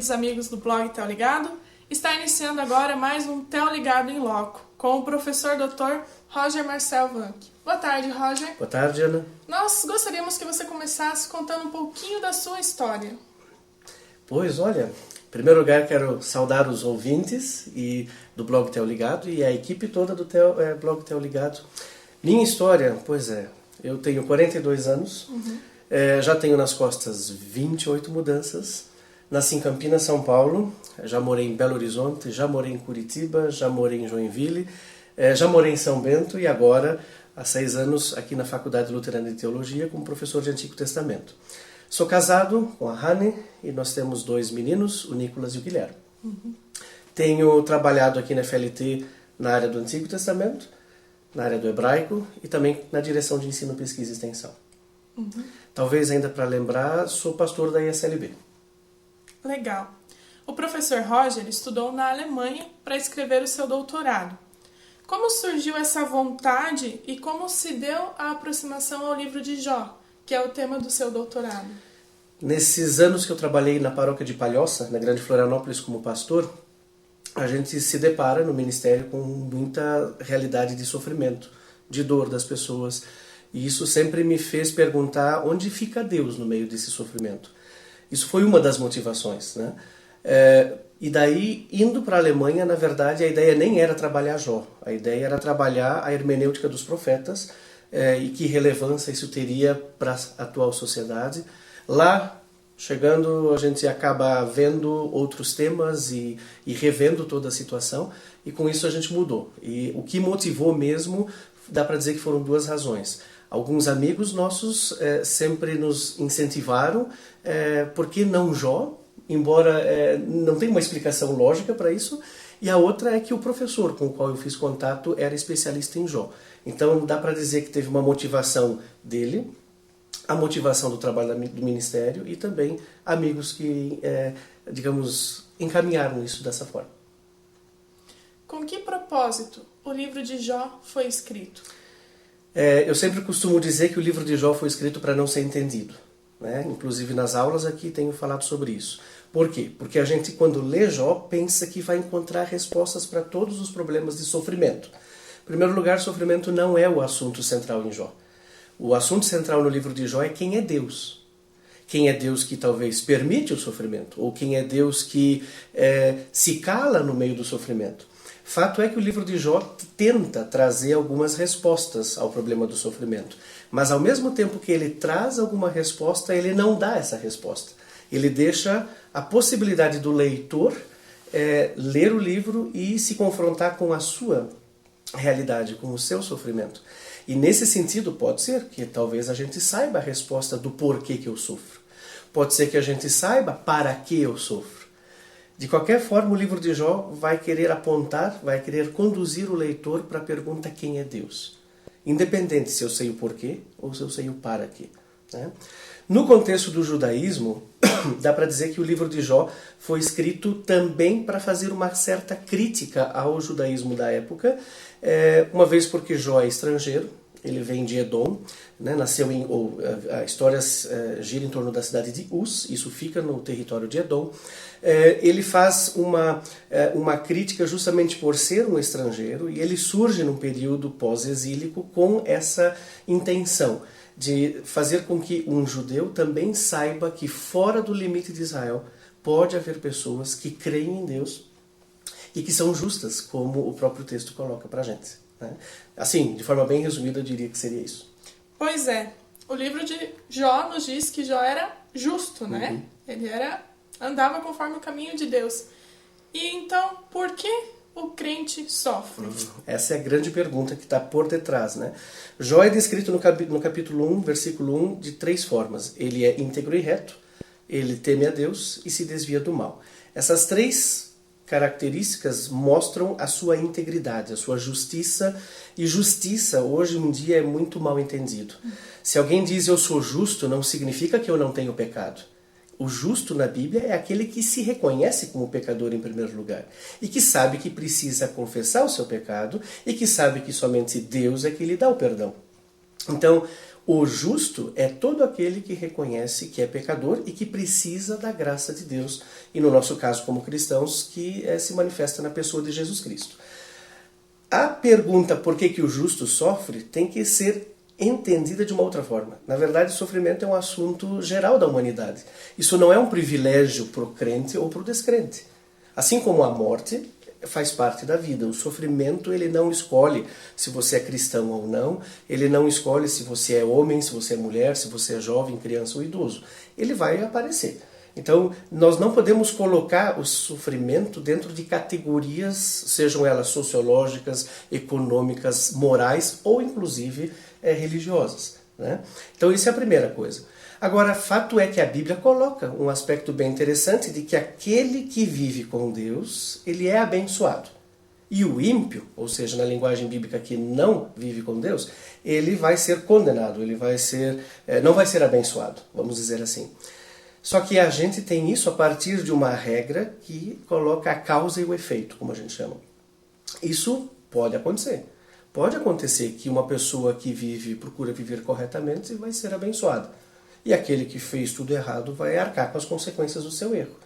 queridos amigos do blog Teo Ligado. Está iniciando agora mais um Teo Ligado em Loco, com o professor Dr. Roger Marcel Vanck. Boa tarde, Roger. Boa tarde, Ana. Nós gostaríamos que você começasse contando um pouquinho da sua história. Pois, olha, em primeiro lugar quero saudar os ouvintes do blog Teo Ligado e a equipe toda do blog Teo Ligado. Minha história, pois é, eu tenho 42 anos, já tenho nas costas 28 mudanças. Nasci em Campinas, São Paulo, já morei em Belo Horizonte, já morei em Curitiba, já morei em Joinville, já morei em São Bento e agora, há 6 anos, aqui na Faculdade Luterana de Teologia, como professor de Antigo Testamento. Sou casado com a Hane e nós temos 2 meninos, o Nicolas e o Guilherme. Tenho trabalhado aqui na FLT na área do Antigo Testamento, na área do hebraico e também na direção de ensino, pesquisa e extensão. Talvez ainda para lembrar, sou pastor da ISLB. Legal. O professor Roger estudou na Alemanha para escrever o seu doutorado. Como surgiu essa vontade e como se deu a aproximação ao livro de Jó, que é o tema do seu doutorado? Nesses anos que eu trabalhei na paróquia de Palhoça, na Grande Florianópolis, como pastor, a gente se depara no ministério com muita realidade de sofrimento, de dor das pessoas. E isso sempre me fez perguntar onde fica Deus no meio desse sofrimento. Isso foi uma das motivações, né? E daí, indo para a Alemanha, na verdade, a ideia nem era trabalhar Jó. A ideia era trabalhar a hermenêutica dos profetas e que relevância isso teria para a atual sociedade. Lá, chegando, a gente acaba vendo outros temas e revendo toda a situação, e com isso a gente mudou. E o que motivou mesmo, dá para dizer que foram 2 razões. Alguns amigos nossos sempre nos incentivaram, por que não Jó? Embora não tenha uma explicação lógica para isso. E a outra é que o professor com o qual eu fiz contato era especialista em Jó. Então dá para dizer que teve uma motivação dele, a motivação do trabalho do ministério e também amigos que, digamos, encaminharam isso dessa forma. Com que propósito o livro de Jó foi escrito? Eu sempre costumo dizer que o livro de Jó foi escrito para não ser entendido, né? Inclusive nas aulas aqui tenho falado sobre isso. Por quê? Porque a gente, quando lê Jó, pensa que vai encontrar respostas para todos os problemas de sofrimento. Em primeiro lugar, sofrimento não é o assunto central em Jó. O assunto central no livro de Jó é quem é Deus. Quem é Deus que talvez permite o sofrimento, ou quem é Deus que se cala no meio do sofrimento. Fato é que o livro de Jó tenta trazer algumas respostas ao problema do sofrimento. Mas ao mesmo tempo que ele traz alguma resposta, ele não dá essa resposta. Ele deixa a possibilidade do leitor ler o livro e se confrontar com a sua realidade, com o seu sofrimento. E nesse sentido pode ser que talvez a gente saiba a resposta do porquê que eu sofro. Pode ser que a gente saiba para que eu sofro. De qualquer forma, o livro de Jó vai querer apontar, vai querer conduzir o leitor para a pergunta quem é Deus. Independente se eu sei o porquê ou se eu sei o para quê, né? No contexto do judaísmo, dá para dizer que o livro de Jó foi escrito também para fazer uma certa crítica ao judaísmo da época, uma vez porque Jó é estrangeiro, ele vem de Edom, né, a história gira em torno da cidade de Uz, isso fica no território de Edom. Ele faz uma crítica justamente por ser um estrangeiro e ele surge num período pós-exílico com essa intenção de fazer com que um judeu também saiba que fora do limite de Israel pode haver pessoas que creem em Deus e que são justas, como o próprio texto coloca pra gente, né? Assim, de forma bem resumida, eu diria que seria isso. Pois é, o livro de Jó nos diz que Jó era justo, né? Ele andava conforme o caminho de Deus. E então, por que o crente sofre? Essa é a grande pergunta que está por detrás, né? Jó é descrito no capítulo 1, versículo 1, de 3 formas. Ele é íntegro e reto, ele teme a Deus e se desvia do mal. Essas 3 características mostram a sua integridade, a sua justiça. E justiça, hoje em dia, é muito mal entendido. Se alguém diz eu sou justo, não significa que eu não tenho pecado. O justo na Bíblia é aquele que se reconhece como pecador em primeiro lugar e que sabe que precisa confessar o seu pecado e que sabe que somente Deus é que lhe dá o perdão. Então, O justo é todo aquele que reconhece que é pecador e que precisa da graça de Deus. E no nosso caso, como cristãos, que se manifesta na pessoa de Jesus Cristo. A pergunta por que o justo sofre tem que ser entendida de uma outra forma. Na verdade, o sofrimento é um assunto geral da humanidade. Isso não é um privilégio para o crente ou para o descrente. Assim como a morte faz parte da vida. O sofrimento, ele não escolhe se você é cristão ou não, ele não escolhe se você é homem, se você é mulher, se você é jovem, criança ou idoso. Ele vai aparecer. Então, nós não podemos colocar o sofrimento dentro de categorias, sejam elas sociológicas, econômicas, morais ou inclusive religiosas, né? Então, isso é a primeira coisa. Agora, fato é que a Bíblia coloca um aspecto bem interessante de que aquele que vive com Deus, ele é abençoado. E o ímpio, ou seja, na linguagem bíblica que não vive com Deus, ele vai ser condenado, ele vai ser, não vai ser abençoado, vamos dizer assim. Só que a gente tem isso a partir de uma regra que coloca a causa e o efeito, como a gente chama. Isso pode acontecer. Pode acontecer que uma pessoa que procura viver corretamente vai ser abençoada. E aquele que fez tudo errado vai arcar com as consequências do seu erro.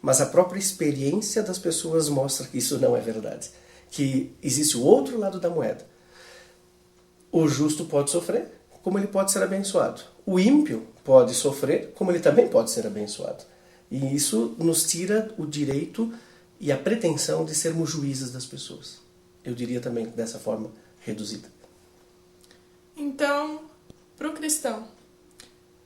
Mas a própria experiência das pessoas mostra que isso não é verdade. Que existe o outro lado da moeda. O justo pode sofrer, como ele pode ser abençoado. O ímpio pode sofrer, como ele também pode ser abençoado. E isso nos tira o direito e a pretensão de sermos juízes das pessoas. Eu diria também dessa forma reduzida. Então, para o cristão,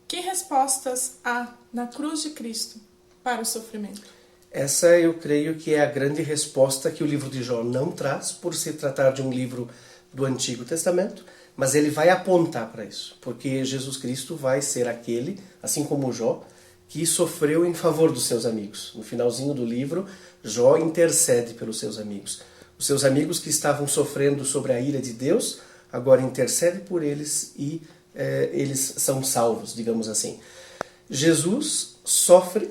que respostas há na cruz de Cristo para o sofrimento? Essa eu creio que é a grande resposta que o livro de Jó não traz, por se tratar de um livro do Antigo Testamento, mas ele vai apontar para isso, porque Jesus Cristo vai ser aquele, assim como Jó, que sofreu em favor dos seus amigos. No finalzinho do livro, Jó intercede pelos seus amigos. Os seus amigos que estavam sofrendo sobre a ira de Deus, agora intercede por eles e eles são salvos, digamos assim. Jesus sofre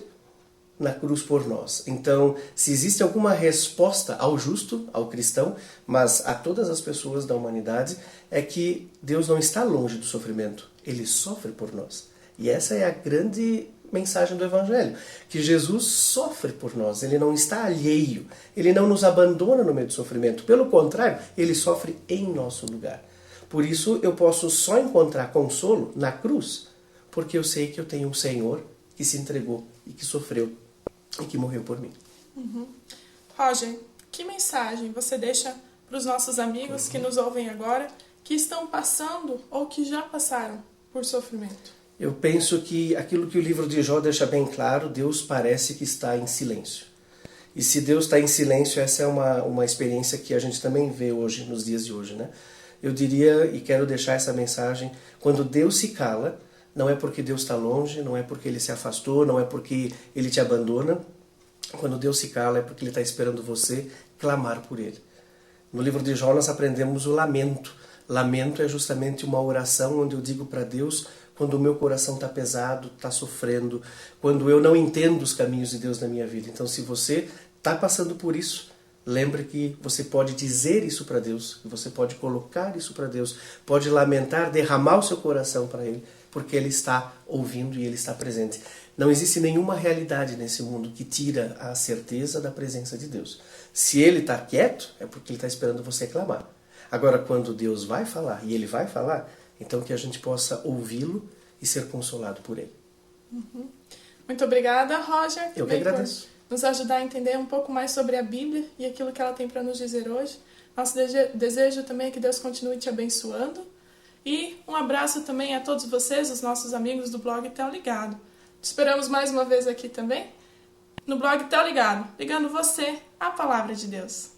na cruz por nós. Então, se existe alguma resposta ao justo, ao cristão, mas a todas as pessoas da humanidade, é que Deus não está longe do sofrimento. Ele sofre por nós. E essa é a grande mensagem do Evangelho, que Jesus sofre por nós. Ele não está alheio. Ele não nos abandona no meio do sofrimento. Pelo contrário, ele sofre em nosso lugar. Por isso, eu posso só encontrar consolo na cruz, porque eu sei que eu tenho um Senhor que se entregou e que sofreu e que morreu por mim. Roger, que mensagem você deixa para os nossos amigos que nos ouvem agora, que estão passando ou que já passaram por sofrimento? Eu penso que aquilo que o livro de Jó deixa bem claro, Deus parece que está em silêncio. E se Deus está em silêncio, essa é uma experiência que a gente também vê hoje, nos dias de hoje, né? Eu diria, e quero deixar essa mensagem, quando Deus se cala, não é porque Deus está longe, não é porque Ele se afastou, não é porque Ele te abandona. Quando Deus se cala é porque Ele está esperando você clamar por Ele. No livro de Jó nós aprendemos o lamento. Lamento é justamente uma oração onde eu digo para Deus quando o meu coração está pesado, está sofrendo, quando eu não entendo os caminhos de Deus na minha vida. Então, se você está passando por isso, lembre que você pode dizer isso para Deus, que você pode colocar isso para Deus, pode lamentar, derramar o seu coração para Ele, porque Ele está ouvindo e Ele está presente. Não existe nenhuma realidade nesse mundo que tira a certeza da presença de Deus. Se Ele está quieto, é porque Ele está esperando você clamar. Agora, quando Deus vai falar, e Ele vai falar, então que a gente possa ouvi-lo e ser consolado por Ele. Muito obrigada, Roger. Eu que agradeço. Nos ajudar a entender um pouco mais sobre a Bíblia e aquilo que ela tem para nos dizer hoje. Nosso desejo também é que Deus continue te abençoando. E um abraço também a todos vocês, os nossos amigos do blog Teo Ligado. Te esperamos mais uma vez aqui também, no blog Teo Ligado, ligando você à Palavra de Deus.